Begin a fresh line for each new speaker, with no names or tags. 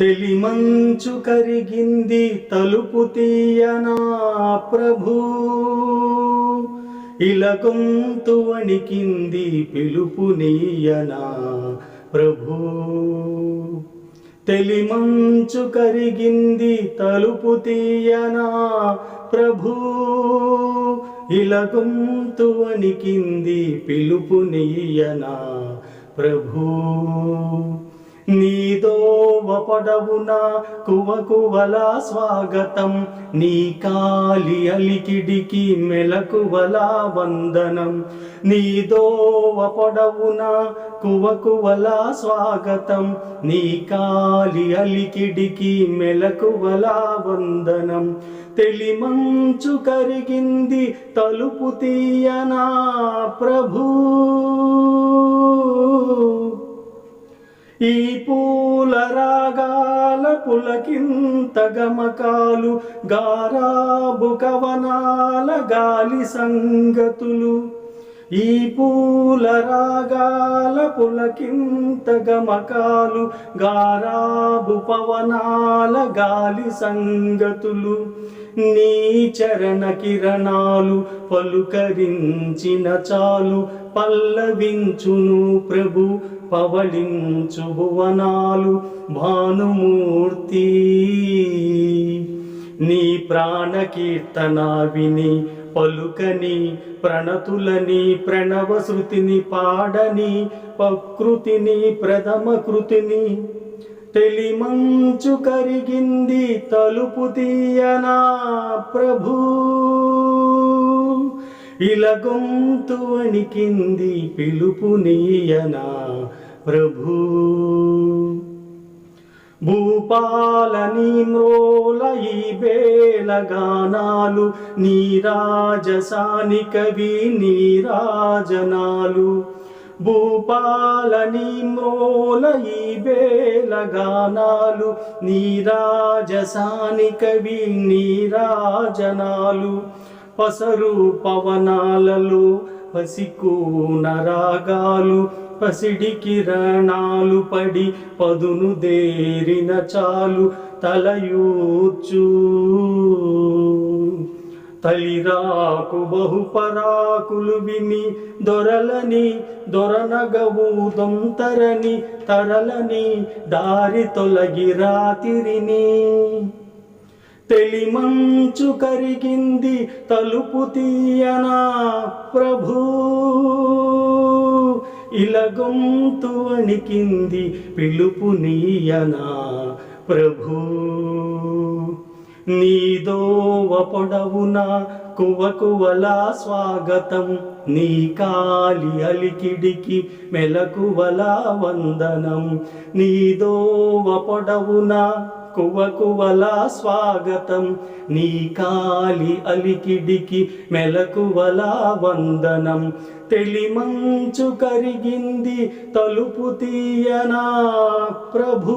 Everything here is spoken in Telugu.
తెలిమంచు కరిగింది తలుపు తీయనా ప్రభు, ఇలగొంతు వణికింది పిలుపు నీయనా ప్రభు. తెలిమంచు కరిగింది తలుపు తీయనా ప్రభు, ఇలగొంతు వణికింది పిలుపు నీయనా ప్రభు. నీదోవ పొడవున కువకువల స్వాగతం, నీ కాలి అలికిడికి మెలకువల వందనం. నీదోవ పొడవున కువకువల స్వాగతం, నీ కాలి అలికిడికి మెలకువల వందనం. తెలిమంచు కరిగింది తలుపు తీయనా ప్రభు, ఈ పూల రాగాల పులకింత గమకాలు, గారాబు కవనాల గాలి సంగతులు. ఈ పూల రాగాల పులకింత గమకాలు, గారాబు పవనాల గాలి సంగతులు. నీ చరణ కిరణాలు పలుకరించిన చాలు, పల్లవించును ప్రభు పవళించు భువనాలు. భానుమూర్తి నీ ప్రాణ కీర్తన విని పలుకని, ప్రణతులని ప్రణవ శృతిని పాడని, ప్రకృతిని ప్రథమ కృతిని. తెలిమంచు కరిగింది తలుపు తీయనా ప్రభు, ఇలగొంతు వణికింది పిలుపు నీయనా ప్రభు. భూపాలని మ్రోల ఈ బేలగానాలు, నీరాజసాని కవి నీరాజనాలు. భూపాలని మ్రోల ఈ బేలగానాలు, నీరాజసాని కవి నీరాజనాలు. పసరు పవనాలలో పసికూన రాగాలు, పసిడి కిరణాలు పడి పదును దేరిన చాలు, తలయూర్చు తలిరాకు బహుపరాకులు విని దొరలని, దొరనగవు దొంతరని తరలని, దారి తొలగి రాతిరిని. తెలిమంచు కరిగింది తలుపు తీయనా ప్రభు, ఇలగొంతు వణికింది పిలుపు నీయనా ప్రభు. నీదోవ పొడవున కువకువల స్వాగతం, నీ కాలి అలికిడికి మెలకువల వందనం. నీదోవ పొడవున కువకువల స్వాగతం, నీ కాలి అలికిడికి మెలకువల వందనం. తెలిమంచు కరిగింది తలుపు తీయనా ప్రభు.